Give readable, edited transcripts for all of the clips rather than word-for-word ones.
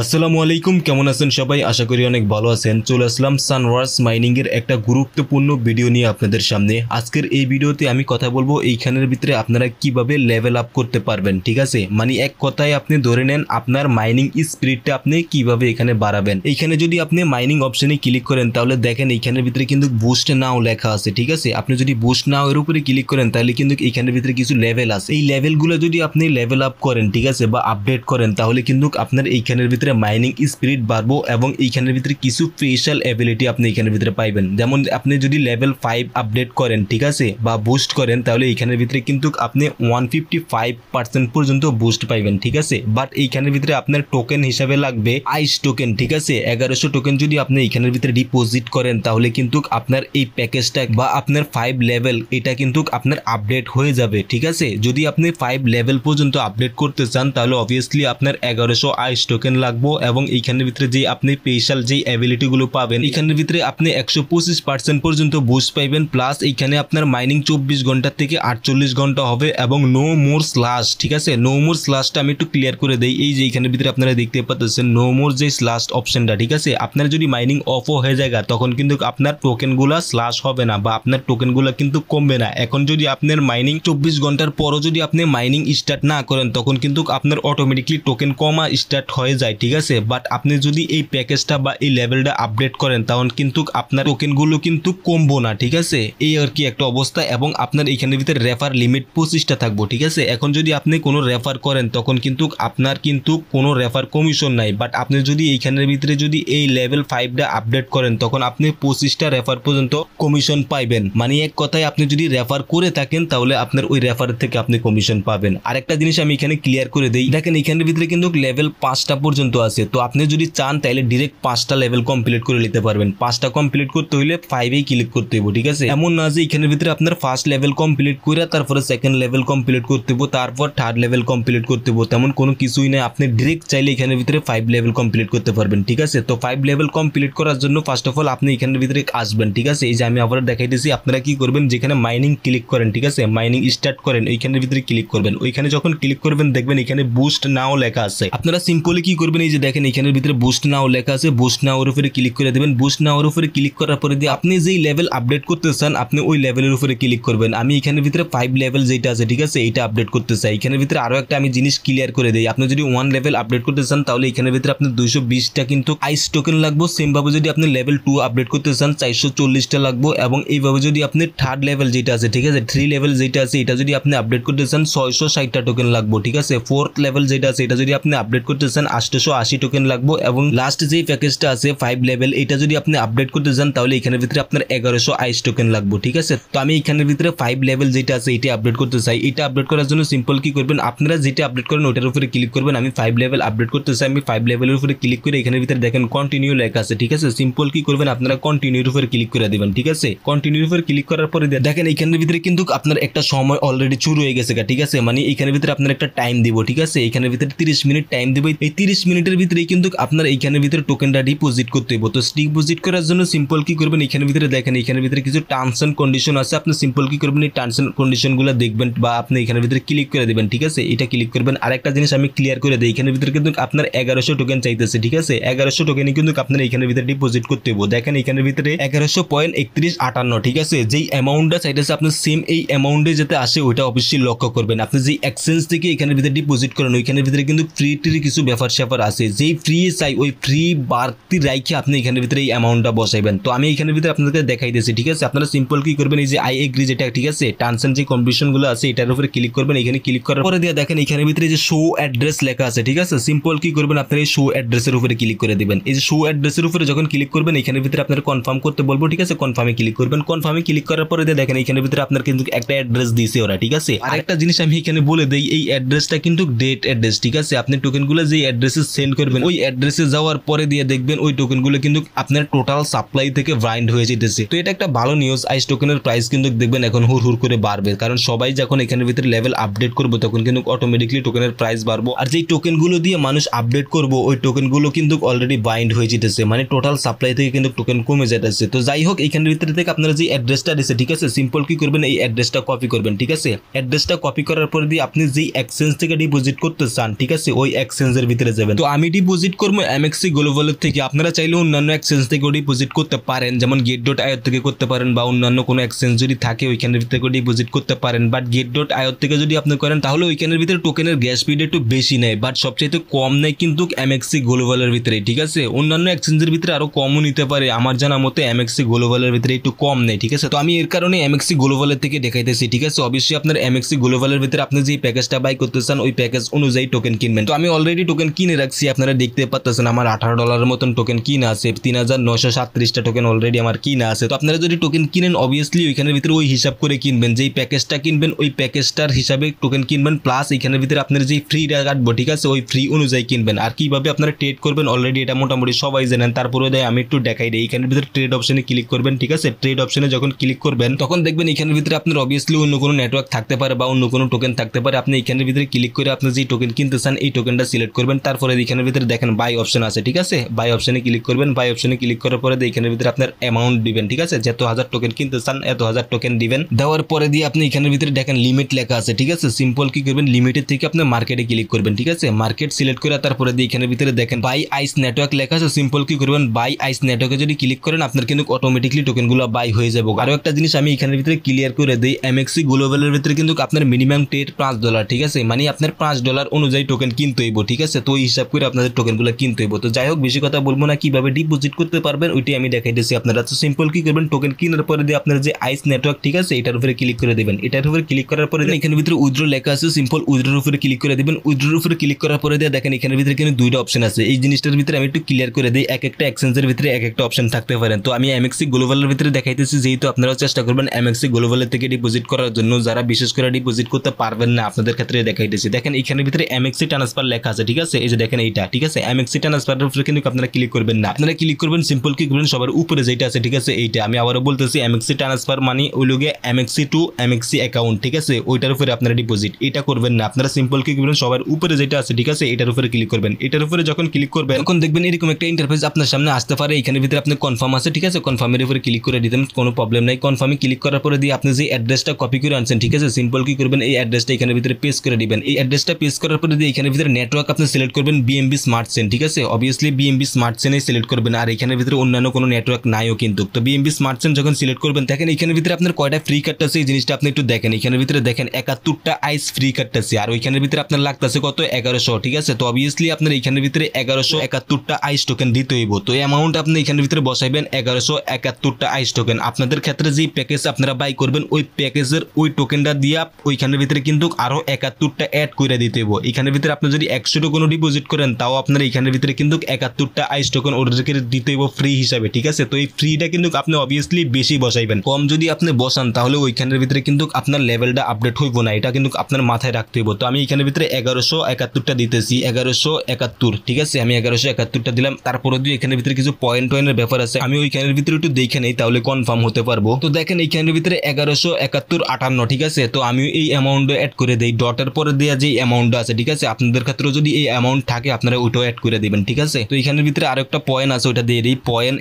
আসসালামু আলাইকুম, কেমন আছেন সবাই? আশা করি অনেক ভালো আছেন। চলে আসলাম সানওয়ার্স মাইনিং এর একটা গুরুত্বপূর্ণ ভিডিও নিয়ে আপনাদের সামনে। আজকের এই ভিডিওতে আমি কথা বলবো এইখানের ভিতরে আপনারা কিভাবে লেভেল আপ করতে পারবেন, ঠিক আছে? মানে এক কথায় আপনি ধরে নেন আপনার মাইনিং স্পিডটা আপনি কিভাবে এখানে বাড়াবেন। এইখানে যদি আপনি মাইনিং অপশনে ক্লিক করেন তাহলে দেখেন এইখানের ভিতরে কিন্তু বুস্ট নাও লেখা আছে, ঠিক আছে? আপনি যদি বুস্ট নাও এর উপরে ক্লিক করেন তাহলে কিন্তু এইখানের ভিতরে কিছু লেভেল আছে। এই লেভেলগুলো যদি আপনি লেভেল আপ করেন, ঠিক আছে, বা আপডেট করেন তাহলে কিন্তু আপনার এইখানের ভিতরে মাইনিং স্পিড বাড়বো এবং এইখানের ভিতরে কিছু স্পেশাল এবিলিটি আপনি এখানের ভিতরে পাইবেন। যেমন আপনি যদি লেভেল 5 আপডেট করেন, ঠিক আছে, বা বুস্ট করেন তাহলে এইখানের ভিতরে কিন্তু আপনি 155% পর্যন্ত বুস্ট পাইবেন, ঠিক আছে? বাট এইখানের ভিতরে আপনার টোকেন হিসাবে লাগবে আইস টোকেন, ঠিক আছে? 1100 টোকেন যদি আপনি এইখানের ভিতরে ডিপোজিট করেন তাহলে কিন্তু আপনার এই প্যাকেজটা বা আপনার 5 লেভেল এটা কিন্তু আপনার আপডেট হয়ে যাবে, ঠিক আছে? যদি আপনি 5 লেভেল পর্যন্ত আপডেট করতে চান তাহলে অবভিয়াসলি আপনার 1100 আইস টোকেন লাগবে এবং এইখানের ভিতরে যে আপনি স্পেশাল যে অ্যাবিলিটি গুলো পাবেন এখানের ভিতরে আপনি 125% পর্যন্ত বুস্ট পাইবেন। প্লাস এইখানে আপনার মাইনিং 24 ঘন্টা থেকে 48 ঘন্টা হবে এবং নো মোর স্ল্যাশ, ঠিক আছে? নো মোর স্ল্যাশটা আমি একটু ক্লিয়ার করে দেই। এই যে এইখানের ভিতরে আপনারা দেখতে পাচ্ছেন নো মোর যে স্ল্যাশ অপশনটা, ঠিক আছে? আপনার যদি মাইনিং অফও হয়ে যায় তখন কিন্তু আপনার টোকেনগুলো স্ল্যাশ হবে না বা আপনার টোকেনগুলো কিন্তু কমবে না। এখন যদি আপনার মাইনিং 24 ঘন্টার পরও যদি আপনি মাইনিং স্টার্ট না করেন তখন কিন্তু আপনার অটোমেটিকলি টোকেন কমা স্টার্ট হয়ে যায়, ঠিক আছে? বাট আপনি যদি এই প্যাকেজটা বা এই লেভেলটা আপডেট করেন তখন কিন্তু আপনার টোকেনগুলো কিন্তু কমবো না, ঠিক আছে? এই আর কি একটা অবস্থা। এবং আপনার এখানের ভিতরে রেফার লিমিট 25টা থাকবো, ঠিক আছে? এখন যদি আপনি কোনো রেফার করেন তখন কিন্তু আপনার কিন্তু কোনো রেফার কমিশন নাই। বাট আপনি যদি এইখানের ভিতরে যদি এই লেভেল 5টা আপডেট করেন তখন আপনি 25টা রেফার পর্যন্ত কমিশন পাইবেন। মানে এক কথায় আপনি যদি রেফার করে থাকেন তাহলে আপনার ওই রেফারের থেকে আপনি কমিশন পাবেন। আরেকটা জিনিস আমি এখানে ক্লিয়ার করে দেই, দেখেন এখানের ভিতরে কিন্তু লেভেল 5টা পর্যন্ত আছে। তো আপনি যদি চান তাহলে ডিরেক্ট 5টা লেভেল কমপ্লিট করে নিতে পারবেন। 5টা কমপ্লিট করতে হলে 5এই ক্লিক করতে হবে, ঠিক আছে? এমন না যে এখানের ভিতরে আপনার ফার্স্ট লেভেল কমপ্লিট করে তারপরে সেকেন্ড লেভেল কমপ্লিট করতে হবে তারপর থার্ড লেভেল কমপ্লিট করতে হবে, তেমন কোনো কিছুই নেই। আপনি ডিরেক্ট চাইলে এখানের ভিতরে 5 লেভেল কমপ্লিট করতে পারবেন, ঠিক আছে? তো 5 লেভেল কমপ্লিট করার জন্য ফার্স্ট অফ অল আপনি এখানের ভিতরে আসবেন, ঠিক আছে? এই যে আমি আবার দেখাইতেছি, আপনারা কি করবেন, যেখানে মাইনিং ক্লিক করেন, ঠিক আছে, মাইনিং স্টার্ট করেন ওইখানের ভিতরে ক্লিক করবেন। ওইখানে যখন ক্লিক করবেন দেখবেন এখানে বুস্ট নাও লেখা আছে। আপনারা সিম্পলি কি করবেন, এই যে দেখেন এখানের ভিতরে বুস্ট নাও লেখা আছে, বুস্ট নাও এর উপরে ক্লিক করে দেবেন। বুস্ট নাও এর উপরে ক্লিক করার পরে দিয়ে আপনি যেই লেভেল আপডেট করতে চান আপনি ওই লেভেলের উপরে ক্লিক করবেন। আমি এখানের ভিতরে 5 লেভেল যেটা আছে, ঠিক আছে, এটা আপডেট করতে চাই। এখানের ভিতরে আরো একটা আমি জিনিস ক্লিয়ার করে দেই, আপনি যদি 1 লেভেল আপডেট করতে চান তাহলে এখানের ভিতরে আপনার 220টা কিন্তু আইস টোকেন লাগবে। সেম ভাবে যদি আপনি লেভেল 2 আপডেট করতে চান 440টা লাগবে এবং এইভাবে যদি আপনি থার্ড লেভেল যেটা আছে, ঠিক আছে, 3 লেভেল যেটা আছে এটা যদি আপনি আপডেট করতে চান 660টা টোকেন লাগবে, ঠিক আছে? ফোর্থ লেভেল যেটা আছে এটা যদি আপনি আপডেট করতে চান 880 টোকেন লাগবে এবং লাস্ট যেই প্যাকেজটা আছে 5 লেভেল এটা যদি আপনি আপডেট করতে চান তাহলে এখানের ভিতরে আপনার 1100 আইস টোকেন লাগবে, ঠিক আছে? তো আমি এখানের ভিতরে 5 লেভেল যেটা আছে এটা আপডেট করতে চাই। এটা আপডেট করার জন্য সিম্পল কি করবেন, আপনারা যেটা আপডেট করেন ওটার উপরে ক্লিক করবেন। আমি 5 লেভেল আপডেট করতে চাই, আমি 5 লেভেলের উপরে ক্লিক করে এখানের ভিতরে দেখেন কন্টিনিউ লেখা আছে, ঠিক আছে? সিম্পল কি করবেন, আপনারা কন্টিনিউর উপরে ক্লিক করে দিবেন, ঠিক আছে? কন্টিনিউর উপরে ক্লিক করার পরে দেখেন এখানের ভিতরে কিন্তু আপনার একটা সময় অলরেডি শুরু হয়ে গেছে, ঠিক আছে? মানে এখানের ভিতরে আপনার একটা টাইম দিব, ঠিক আছে? এখানের ভিতরে 30 মিনিট টাইম দিব। এই 30 মিনিটের ভিতরে কিন্তু আপনার এইখানের ভিতরে টোকেনটা ডিপোজিট করতে হবে। তো ডিপোজিট করার জন্য সিম্পল কি করবেন, এখানের ভিতরে দেখেন এখানের ভিতরে কিছু টার্মস এন্ড কন্ডিশন আছে। আপনি সিম্পল কি করবেন, এই টার্মস এন্ড কন্ডিশনগুলো দেখবেন বা আপনি এখানের ভিতরে ক্লিক করে দিবেন, ঠিক আছে? এটা ক্লিক করবেন। আরেকটা জিনিস আমি ক্লিয়ার করে দেই, এখানের ভিতরে কিন্তু আপনার 1100 টোকেন চাইতেছে, ঠিক আছে? 1100 টোকেনই কিন্তু আপনার এখানের ভিতরে ডিপোজিট করতে হবে। দেখেন এখানের ভিতরে 1100.3158, ঠিক আছে? যেই অ্যামাউন্টটা চাইতেছে আপনি সেম এই অ্যামাউন্টে যাতে আসে ওইটা অবশ্যই লক্ষ্য করবেন। আপনি যেই এক্সচেঞ্জ থেকে এখানের ভিতরে ডিপোজিট করেন ওইখানের ভিতরে কিন্তু ফ্রি কিছু ব্যাপার স্যাপার আছে, যেই ফ্রি চাই ওই ফ্রি বাড়তি রাইখে আপনি এখানের ভিতরে এই অ্যামাউন্টটা বসাইবেন। তো আমি এখানের ভিতরে আপনাদের দেখাই দিয়েছি, ঠিক আছে? আপনারা সিম্পল কি করবেন, এই যে আই এগ্রি যেটা, ঠিক আছে, টার্মস এন্ড যে কন্ডিশনগুলো আছে এটার উপরে ক্লিক করবেন। এখানে ক্লিক করার পরে দিয়ে দেখেন এখানের ভিতরে যে শো অ্যাড্রেস লেখা আছে, ঠিক আছে? সিম্পল কি করবেন, আপনারা এই শো অ্যাড্রেসের উপরে ক্লিক করে দিবেন। এই যে শো অ্যাড্রেসের উপরে যখন ক্লিক করবেন এখানের ভিতরে আপনারা কনফার্ম করতে বলবো, ঠিক আছে? কনফার্মে ক্লিক করবেন। কনফার্মে ক্লিক করার পরে দিয়ে দেখেন এখানের ভিতরে আপনার কিন্তু একটা অ্যাড্রেস দিয়েছে ওরা, ঠিক আছে? আরেকটা জিনিস আমি এখানে বলে দেই, এই অ্যাড্রেসটা কিন্তু ডেট অ্যাড্রেস, ঠিক আছে? আপনি টোকেনগুলো যে অ্যাড্রেসে সেন্ড করবেন ওই অ্যাড্রেসে যাওয়ার পরে দিয়ে দেখবেন ওই টোকেনগুলো কিন্তু আপনার টোটাল সাপ্লাই থেকে ব্রাইন্ড হয়ে যেতেছে। তো এটা একটা ভালো নিউজ। আইস টোকেনের প্রাইস কিন্তু দেখবেন এখন হুড় করে বাড়বে, কারণ সবাই যখন এখানের ভিতরে লেভেল আপডেট করবে তখন কিন্তু অটোমেটিকলি টোকেনের প্রাইস বাড়বে। আর যেই টোকেনগুলো দিয়ে মানুষ আপডেট করবো ওই টোকেনগুলো কিন্তু অলরেডি বাইন্ড হয়ে যেতেছে, মানে টোটাল সাপ্লাই থেকে কিন্তু টোকেন কমে যেতেছে। তো যাই হোক এখানের ভিতরে থেকে আপনারা যে অ্যাড্রেসটা দিচ্ছে, ঠিক আছে, সিম্পল কি করবেন, এই অ্যাড্রেসটা কপি করবেন, ঠিক আছে? অ্যাড্রেসটা কপি করার পরে দিয়ে আপনি যেই এক্সচেঞ্জ থেকে ডিপোজিট করতে চান, ঠিক আছে, ওই এক্সচেঞ্জের ভিতরে যাবেন। তো আমি ডিপোজিট করবো এমএক্সি গ্লোবালের থেকে। আপনারা চাইলে অন্যান্য এক্সচেঞ্জ থেকেও ডিপোজিট করতে পারেন, যেমন get.io থেকে করতে পারেন বা অন্যান্য কোনো এক্সচেঞ্জ যদি থাকে ওইখানের থেকে ডিপোজিট করতে পারেন। বাট get.io থেকে যদি আপনি করেন তাহলে ওইখানের ভিতরে টোকেনের গ্যাস স্পিড একটু বেশি নেয়, বাট সবচেয়ে কম নেয় কিন্তু এমএক্সি গ্লোবালের ভিতরে, ঠিক আছে। অন্যান্য এক্সচেঞ্জের ভিতরে আরো কমও নিতে পারে, আমার জানা মতে এমএক্সি গ্লোবালের ভিতরে একটু কম নেই, ঠিক আছে। তো আমি এর কারণে এমএক্সি গ্লোবালের থেকে দেখাইতেছি, ঠিক আছে। অবশ্যই আপনার এমএক্সি গ্লোবালের ভিতরে আপনি যে প্যাকেজটা বাই করতে চান ওই প্যাকেজ অনুযায়ী টোকেন কিনবেন। তো আমি অলরেডি টোকেন কিনে রাখছি, আপনারা দেখতে পাচ্ছেন আমার $18 মতন টোকেন কিনা আছে, 3937টা টোকেন অলরেডি আমার কিনা আছে। তো আপনারা যদি টোকেন কিনেন অবভিয়াসলি ওইখানের ভিতরে ওই হিসাব করে কিনবেন, যেই প্যাকেজটা কিনবেন ওই প্যাকেজটার হিসাবে টোকেন কিনবেন, প্লাস এখানের ভিতরে আপনার যে ফ্রিটা কাটবো, ঠিক আছে, ওই ফ্রি অনুযায়ী কিনবেন। আর কিভাবে আপনারা ট্রেড করবেন অলরেডি এটা মোটামুটি সবাই জানেন, তারপরে আমি একটু দেখাই দিই। এখানের ভিতরে ট্রেড অপশনে ক্লিক করবেন, ঠিক আছে। ট্রেড অপশনে যখন ক্লিক করবেন তখন দেখবেন এখানের ভিতরে আপনার অবভিয়াসলি অন্য কোনো নেটওয়ার্ক থাকতে পারে বা অন্য কোনো টোকেন থাকতে পারে। আপনি এখানের ভিতরে ক্লিক করে আপনি যে টোকেন কিনতে চান এই টোকেনটা সিলেক্ট করবেন, তারপরে এখানের ভিতরে দেখেন বাই অপশন আছে, ঠিক আছে। বাই অপশনে ক্লিক করবেন, বাই অপশনে ক্লিক করার পরে এখানের ভিতরে আপনার অ্যামাউন্ট দিবেন, ঠিক আছে। যত হাজার টোকেন কিনতে চান এত হাজার টোকেন দিবেন। দেওয়ার পরে দিয়ে আপনি এখানের ভিতরে দেখেন লিমিট লেখা আছে, ঠিক আছে। সিম্পল কি করবেন, লিমিটের থেকে আপনি মার্কেটে ক্লিক করবেন, ঠিক আছে। মার্কেট সিলেক্ট করে তারপরে দিয়ে এখানের ভিতরে দেখেন বাই আইস নেটওয়ার্ক লেখা আছে, সিম্পল কি করবেন, বাই আইস নেটওয়ার্কে যদি ক্লিক করেন আপনার কিন্তু অটোমেটিকলি টোকেনগুলো বাই হয়ে যাবে। আরো একটা জিনিস আমি এখানের ভিতরে ক্লিয়ার করে দিই, এমএক্সি গ্লোবালের ভিতরে কিন্তু আপনার মিনিমাম ট্রেড $5, ঠিক আছে। মানে আপনার $5 অনুযায়ী টোকেন কিনতে হইব, ঠিক আছে। তো এই হিসাব করে আপনাদের টোকেনগুলো কিনতে হইব। তো যাই হোক বেশি কথা বলবো না, কিভাবে ডিপোজিট করতে পারবেন ওইটাই আমি দেখাইতেছি আপনারা। তো সিম্পল কি করবেন, টোকেন কেনার পরে দিয়ে আপনার যে আইস নেটওয়ার্ক, ঠিক আছে, এটার উপরে ক্লিক করে দিবেন। এটার উপরে ক্লিক করার পরে এখানের ভিতরে উইথড্র লেখা আছে, সিম্পল উইথড্রর উপরে ক্লিক করে দিবেন। উইথড্রর উপরে ক্লিক করার পরে দিয়ে দেখেন এখানের ভিতরে কিন্তু দুইটা অপশন আছে। এই জিনিসটার ভিতরে আমি একটু ক্লিয়ার করে দিই, এক একটা এক্সচেঞ্জের ভিতরে এক একটা অপশন থাকতে পারেন। তো আমি এমএক্সি গ্লোবালের ভিতরে দেখাইতেছি, যেহেতু আপনারাও চেষ্টা করবেন এমএক্সি গ্লোবালের থেকে ডিপোজিট করার জন্য। যারা বিশেষ করে ডিপোজিট করতে পারবেন না আপনাদের ক্ষেত্রে দেখাইতেছি। দেখেন এখানের ভিতরে এমএক্সি ট্রান্সফার লেখা আছে, ঠিক আছে। এই যে দেখেন এইটা, ঠিক আছে। এমএক্সি ট্রান্সফারের উপরে কিন্তু আপনারা ক্লিক করবেন না, আপনারা ক্লিক করবেন সিম্পল কি করবেন সবার উপরে যেটা আছে, ঠিক আছে, এইটা। আমি আবারও বলতেছি এমএক্সি ট্রান্সফার মানে ওই লোকে এমএক্সি টু এমএক্সি অ্যাকাউন্ট, ঠিক আছে, ওইটার উপরে আপনারা ডিপোজিট এটা করবেন না। আপনারা সিম্পল কি করবেন সবার উপরে যেটা আছে, ঠিক আছে, এটার উপরে ক্লিক করবেন। এটার উপরে যখন ক্লিক করবেন তখন দেখবেন এরকম একটা ইন্টারফেস আপনার সামনে আসতে পারে। এখানের ভিতরে আপনি কনফার্ম আছে, ঠিক আছে, কনফার্মের উপরে ক্লিক করে দিতেন, কোনো প্রবলেম নাই। কনফার্মে ক্লিক করার পরে দিয়ে আপনি যে অ্যাড্রেসটা কপি করে আনছেন, ঠিক আছে, সিম্পল কি করবেন এই অ্যাড্রেসটা এখানের ভিতরে পেস্ট করে দিবেন। এই অ্যাড্রেসটা পেস্ট করার পরে দিয়ে এখানের ভিতরে নেটওয়ার্ক আপনি সিলেক্ট করবেন বিএমবি স্মার্ট চেইন, ঠিক আছে। অবভিয়াসলি বিএমবি স্মার্ট চেইনই সিলেক্ট করবেন, আর এখানের ভিতরে অন্যান্য কোনো নেটওয়ার্ক নাইও কিন্তু। তো বিএমবি স্মার্ট চেইন যখন সিলেক্ট করবেন দেখেন এখানের ভিতরে আপনার কয়টা ফ্রি কার্ড আছে এই জিনিসটা আপনি একটু দেখেন। এখানের ভিতরে দেখেন 71টা আইস ফ্রি কার্ড আছে, আর ওইখানের ভিতরে আপনার লাগতেছে কত 1100, ঠিক আছে। তো অবভিয়াসলি আপনার এখানের ভিতরে 1171টা আইস টোকেন দিতে হইব। তো এই অ্যামাউন্ট আপনি এখানের ভিতরে বসাইবেন 1171টা আইস টোকেন। আপনাদের ক্ষেত্রে যে প্যাকেজ আপনারা বাই করবেন ওই প্যাকেজের ওই টোকেনটা দিয়া ওইখানের ভিতরে কিন্তু আরো 71টা অ্যাড করে দিতে হইব। এখানের ভিতরে আপনি যদি 100 টোকেন ডিপোজিট করেন তাও আপনার এখানের ভিতরে কিন্তু 71টা আইস টোকেন ওদেরকে দিতে হইব ফ্রি হিসাবে, ঠিক আছে। তো এই ফ্রিটা কিন্তু আপনি অবভিয়াসলি বেশি বসাইবেন, কম যদি আপনি বসান তাহলে ওইখানের ভিতরে কিন্তু আপনার লেভেলটা আপডেট হইব না, এটা কিন্তু আপনার মাথায় রাখতে হইব। তো আমি এখানের ভিতরে 1171টা দিতেছি, 1171, ঠিক আছে। আমি 1171টা দিলাম, তারপরে দিয়ে এখানের ভিতরে কিছু পয়েন্টের ব্যাপার আছে, আমি ওইখানের ভিতরে একটু দেখে নেই তাহলে কনফার্ম হতে পারবো। তো দেখেন এইখানের ভিতরে 1171.58, ঠিক আছে। তো আমি এই অ্যামাউন্ট অ্যাড করে দিই, ডটের পরে দেওয়া যে অ্যামাউন্ট আছে, ঠিক আছে। আপনাদের ক্ষেত্রে যদি এই অ্যামাউন্ট থাকে আপনারা ওইটাও অ্যাড করে দিবেন, ঠিক আছে। তো এখানের ভিতরে আরো একটা পয়েন্ট আছে, ওইটা দিয়ে দিই পয়েন্ট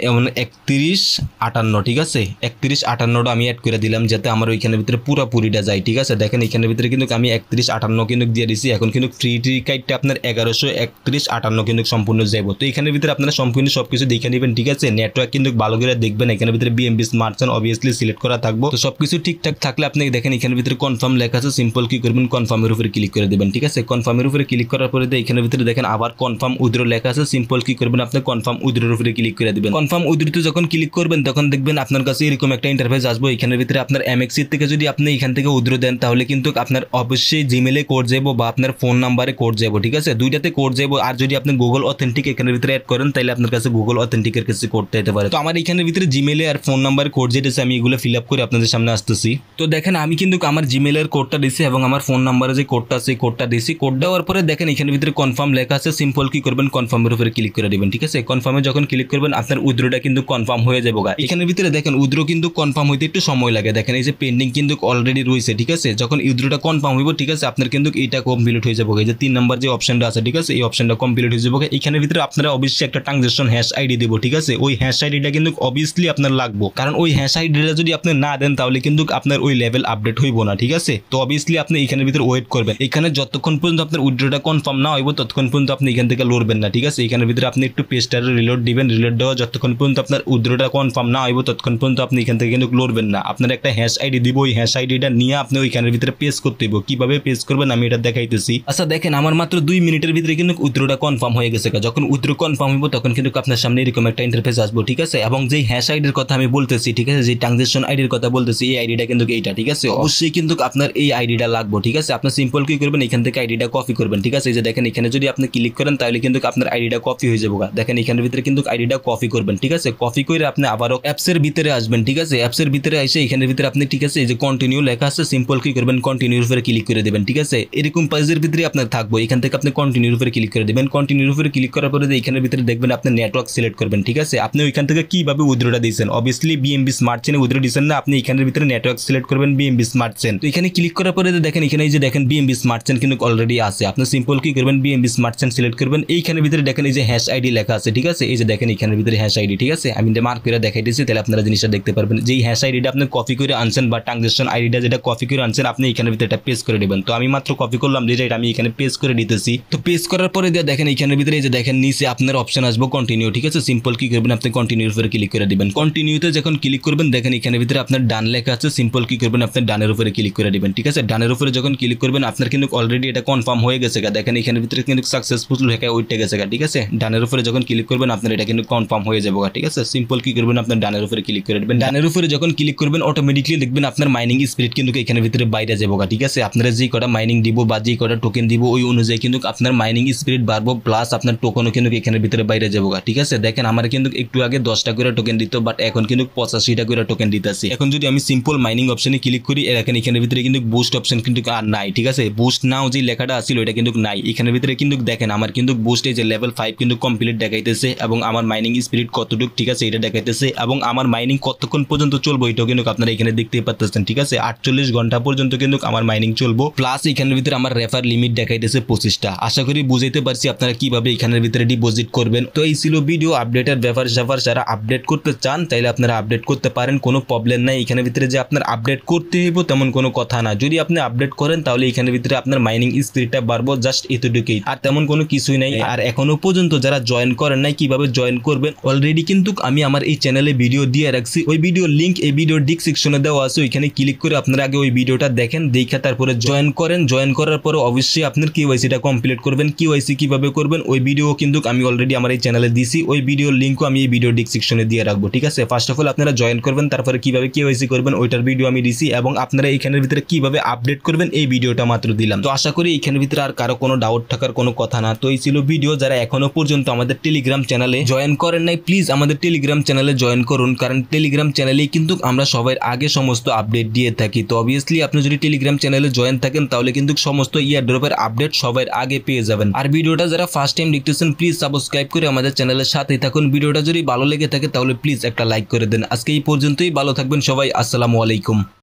3158, ঠিক আছে। 3158টা আমি অ্যাড করে দিলাম যাতে আমার ওইখানের ভিতরে পুরোপুরিটা যায়, ঠিক আছে। দেখেন এখানের ভিতরে কিন্তু আমি 3158 কিন্তু দিয়ে দিছি। এখন কিন্তু ফ্রি কার্ডটা আপনার 113158 কিন্তু সম্পূর্ণ যাব। তো এখানের ভিতরে আপনারা সম্পূর্ণ সবকিছু দেখে নেবেন, ঠিক আছে। নেটওয়ার্ক কিন্তু ভালো করে দেখবেন, এখানের ভিতরে বিএমবি স্মার্ট চেইন অবভিয়াসলি সিলেক্ট করা থাকবে। তো সবকিছু ঠিকঠাক থাকলে আপনি দেখেন এখানের ভিতরে কনফার্ম লেখা আছে, সিম্পল কি করবেন কনফার্মের উপরে ক্লিক করে দিবেন, ঠিক আছে। কনফার্মের উপরে ক্লিক করার পরে এখানের ভিতরে দেখেন আবার কনফার্ম উইথড্র লেখা আছে, সিম্পল কি করবেন আপনি কনফার্ম উইথড্রর উপরে ক্লিক করে দিবেন। কনফার্ম উইথড্রতে যখন ক্লিক করবেন তখন দেখবেন আপনার কাছে এরকম একটা ইন্টারফেস আসবে। এখানের ভিতরে আপনার এমএক্সি থেকে যদি আপনি এখান থেকে উইথড্র দেন তাহলে কিন্তু আপনার অবশ্যই জিমেলে কোড যাবো বা আপনার ফোন নাম্বারে কোড যাবো, ঠিক আছে। দুইটাতে কোড যাবো। আর যদি আপনি গুগল অথেন্টিক এখানের ভিতরে অ্যাড করেন তাহলে আপনার কাছে গুগল অথেন্টিকের কাছে কোডটা যেতে পারে। তো আমার এখানের ভিতরে জিমেলে আর ফোন নাম্বারে কোড যেটা আমি এগুলো ফিল আপ করে আপনাদের সামনে আসতেছি। তো দেখেন আমি কিন্তু আমার জিমেলের কোডটা দিছি এবং আমার ফোন নাম্বারে যে কোডটা আছে কোডটা দিছি। কোড দেওয়ার পরে দেখেন এখানের ভিতরে কনফার্ম লেখা আছে, সিম্পল কি করবেন কনফার্মের উপরে ক্লিক করে দিবেন, ঠিক আছে। কনফার্মে যখন ক্লিক করবেন আপনার উইথড্রটা কিন্তু কনফার্ম হয়ে যাবে। এখানের ভিতরে দেখেন উইথড্র কিন্তু কনফার্ম হইতে একটু সময় লাগে। দেখেন এই যে পেন্ডিং কিন্তু অলরেডি রয়েছে, ঠিক আছে। যখন উইথড্রটা কনফার্ম হইব, ঠিক আছে, আপনার কিন্তু এটা কমপ্লিট হয়ে যাবে। এই যে 3 নাম্বার যে অপশনটা আছে, ঠিক আছে, এই অপশনটা কমপ্লিট হয়ে যাবে। এখানের ভিতরে আপনারা অবশ্যই একটা ট্রানজাকশন হ্যাশ আইডি দেব, ঠিক আছে। ওই হ্যাশ আইডিটা কিন্তু অবভিয়াসলি আপনার লাগবে, কারণ ওই হ্যাশ আইডিটা যদি আপনি না দেন তাহলে কিন্তু আপনার ওই লেভেল আপডেট হইব না, ঠিক আছে। তো অবভিয়াসলি আপনি এখানের ভিতরে ওয়েট করবেন। এখানে যতক্ষণ পর্যন্ত আপনার উইথড্রটা কনফার্ম না হইব ততক্ষণ পর্যন্ত পর্যন্ত আপনি এখান থেকে লড়বেন না, ঠিক আছে। এখানের ভিতরে আপনি একটু পেজটার রিলোড দিবেন, রিলোড দেওয়া যতক্ষণ পর্যন্ত আপনার উইথড্রটা কনফার্ম না হইব ততক্ষণ পর্যন্ত আপনি এখান থেকে কিন্তু লড়বেন না। আপনার একটা হ্যাশ আইডি দিব, ওই হ্যাশ আইডিটা নিয়ে আপনি ওইখানের ভিতরে পেজ করতে হইব। কিভাবে পেজ করবেন আমি এটা দেখাইতেছি। আচ্ছা দেখেন, আমার মাত্র 2 মিনিটের ভিতরে কিন্তু উইথড্রটা কনফার্ম হয়ে গেছে। যখন উইথড্র কনফার্ম হইব তখন কিন্তু আপনার সামনে এরকম একটা ইন্টারফেস আসবো, ঠিক আছে। এবং যেই হ্যাশ আইডির কথা আমি বলতেছি, ঠিক আছে, যে ট্রানজাকশন আইডির কথা বলতেছি, এই আইডিটা কিন্তু এইটা, ঠিক আছে। অবশ্যই কিন্তু আপনার এই আইডিটা লাগবে, ঠিক আছে। আপনি সিম্পল কি করবেন, এখান থেকে আইডিটা কপি করবেন, ঠিক আছে। এই যে দেখেন এখানে যদি আপনি ক্লিক করেন তাহলে কিন্তু আপনার আইডিটা কপি হয়ে যাবে। দেখেন এখানের ভিতরে কিন্তু আইডিটা কপি করবেন, ঠিক আছে। কপি করে আপনি আবারও অ্যাপসের ভিতরে আসবেন, ঠিক আছে। অ্যাপসের ভিতরে এসে এখানের ভিতরে আপনি, ঠিক আছে, এই যে কন্টিনিউ লেখা আছে, সিম্পল কি করবেন, কন্টিনিউর উপরে ক্লিক করে দিবেন, ঠিক আছে। এরকম পেজের ভিতরে আপনার থাকবো, এখান থেকে আপনি কন্টিনিউর উপরে ক্লিক করে দিবেন। কন্টিনিউর উপরে ক্লিক করার পরে এখানের ভিতরে দেখবেন আপনি নেটওয়ার্ক সিলেক্ট করবেন, ঠিক আছে। আপনি ওইখান থেকে কিভাবে উইথড্রটা দিয়েছেন, অবভিয়াসলি বিএমবি স্মার্ট চেনে উইথড্র দিয়েছেন না, আপনি এখানের ভিতরে নেটওয়ার্ক সিলেক্ট করবেন বিএমবি স্মার্ট চেন। তো এখানে ক্লিক করার পরে দেখেন এখানে এই যে দেখেন বিএমবি স্মার্ট চেন কিন্তু অলরেডি আছে। আপনি সিম্পল কি করবেন, বিএমবি স্মার্ট চেন সিলেক্ট করবেন। এইখানের ভিতরে দেখেন এই যে হ্যাশ আইডি লেখা আছে, ঠিক আছে। এই যে দেখেন এখানের ভিতরে হ্যাশ আইডি, ঠিক আছে। আমি মার্ক করে দেখাইতেছি, তাহলে আপনারা জিনিসটা দেখতে পারবেন। যে হ্যাশ আইডিটা আপনি কপি করে আনছেন বা ট্রানজাকশন আইডিটা যেটা কপি করে আনছেন, আপনি এখানের ভিতরে এটা পেস্ট করে দিবেন। তো আমি মাত্র কপি করলাম, যেটা আমি এখানে পেস্ট করে দিতেছি। তো পেস্ট করার পরে দেখেন এখানের ভিতরে এই যে দেখেন নিচে আপনার অপশন আসবে কন্টিনিউ, ঠিক আছে। সিম্পল কি করবেন, আপনি কন্টিনিউর উপরে ক্লিক করে দিবেন। কন্টিনিউতে যখন ক্লিক করবেন দেখেন এখানের ভিতরে আপনার ডান লেখা আছে, সিম্পল কি করবেন, আপনি ডানের উপরে ক্লিক করে দিবেন, ঠিক আছে। ডানের উপরে যখন ক্লিক করবেন আপনার কিন্তু অলরেডি এটা কনফার্ম হয়ে গেছে। দেখেন এখানের ভিতরে কিন্তু সাকসেসফুল লেখা উঠে গেছে, ঠিক আছে। ডানের উপরে যখন ক্লিক করবেন আপনার এটা কিন্তু কনফার্ম হয়ে যাবে, ঠিক আছে। সিম্পল কি করবেন, আপনার ডানের উপরে ক্লিক করে দিবেন। ডানের উপরে যখন ক্লিক করবেন অটোমেটিকলি দেখবেন আপনার মাইনিং স্পিড কিন্তু এখানের ভিতরে বাইরে যাবে, ঠিক আছে। আপনারা যে কটা মাইনিং দিব বা যে কটা টোকেন দিব ওই অনুযায়ী কিন্তু আপনার মাইনিং স্পিড বাড়বো, প্লাস আপনার টোকেনও কিন্তু এখানের ভিতরে বাইরে যাবে, ঠিক আছে। দেখেন আমার কিন্তু একটু আগে 10টা করে টোকেন দিত, বাট এখন কিন্তু 85টা করে টোকেন দিতেছি। এখন যদি আমি সিম্পল মাইনিং অপশনে ক্লিক করি, এখন এখানের ভিতরে কিন্তু বুস্ট অপশন কিন্তু আর নাই, ঠিক আছে। বুস্ট নাও যে লেখাটা আছিল ওইটা কিন্তু নাই এখানের ভিতরে। কিন্তু দেখেন আমার কিন্তু বুস্ট এই যে লেভেল 5 কিন্তু কমপ্লিট দেখাইতেছে এবং আমার মাইনিং স্পিড কতটুকু, ঠিক আছে, এটা দেখাইতেছে। এবং আমার মাইনিং কতক্ষণ পর্যন্ত চলবো এটাও কিন্তু আপনারা এখানে দেখতেই পাচ্ছেন, ঠিক আছে। 48 ঘন্টা পর্যন্ত কিন্তু আমার মাইনিং চলবো। প্লাস এখানের ভিতরে আমার রেফার লিমিট দেখাইতেছে 25টা। আশা করি বুঝাইতে পারছি আপনারা কিভাবে এখানের ভিতরে ডিপোজিট করবেন। তো এই ছিল ভিডিও আপডেটের ব্যাপার স্যাপার। যারা আপডেট করতে চান তাইলে আপনারা আপডেট করতে পারেন, কোনো প্রবলেম নাই। এখানের ভিতরে যে আপনার আপডেট করতে হইব তেমন কোনো কথা না। যদি আপনি আপডেট করেন তাহলে এখানের ভিতরে আপনার মাইনিং স্পিডটা বাড়বো, জাস্ট এতটুকুই, আর তেমন কোনো কিছুই নাই। আর এখনো পর্যন্ত যারা জয়েন করেন নাই কিভাবে জয়েন করবেন অলরেডি কিন্তু আমি আমার এই চ্যানেলে ভিডিও দিয়ে রাখছি। ওই ভিডিও লিংক এই ভিডিওর ডিসক্রিপশনে দেওয়া আছে, ওইখানে ক্লিক করে আপনারা আগে ওই ভিডিওটা দেখেন, দেখে তারপরে জয়েন করেন। জয়েন করার পরে অবশ্যই আপনার কেওয়াইসিটা কমপ্লিট করবেন। কেওয়াইসি কিভাবে করবেন ওই ভিডিও কিন্তু আমি অলরেডি আমার এই চ্যানেলে দিছি, ওই ভিডিওর লিংকও আমি এই ভিডিও ডিসক্রিপশনে দিয়ে রাখবো, ঠিক আছে। ফার্স্ট অফ অল আপনারা জয়েন করবেন, তারপরে কিভাবে কেওয়াইসি করবেন ওইটার ভিডিও আমি দিছি, এবং আপনারা এখানের ভিতরে কিভাবে আপডেট করবেন এই ভিডিওটা মাত্র দিলাম। তো আশা করি এখানের ভিতরে আর কারো কোনো ডাউট থাকার কোনো কথা না। তো এই ছিল ভিডিও। যারা এখনো পর্যন্ত আমাদের টেলিগ্রাম চ্যানেলে জয়েন করেন নাই প্লিজ আমাদের টেলিগ্রাম চ্যানেলে জয়েন করুন, কারণ টেলিগ্রাম চ্যানেলেই কিন্তু আমরা সবার আগে সমস্ত আপডেট দিয়ে থাকি। তো অবভিয়াসলি আপনি যদি টেলিগ্রাম চ্যানেলে জয়েন থাকেন তাহলে কিন্তু সমস্ত ইয়ারড্রপের আপডেট সবার আগে পেয়ে যাবেন। আর ভিডিওটা যারা ফার্স্ট টাইম দেখতেছেন প্লিজ সাবস্ক্রাইব করে আমাদের চ্যানেলের সাথেই থাকুন। ভিডিওটা যদি ভালো লেগে থাকে তাহলে প্লিজ একটা লাইক করে দেন। আজকে এই পর্যন্তই, ভালো থাকবেন সবাই, আসসালামু আলাইকুম।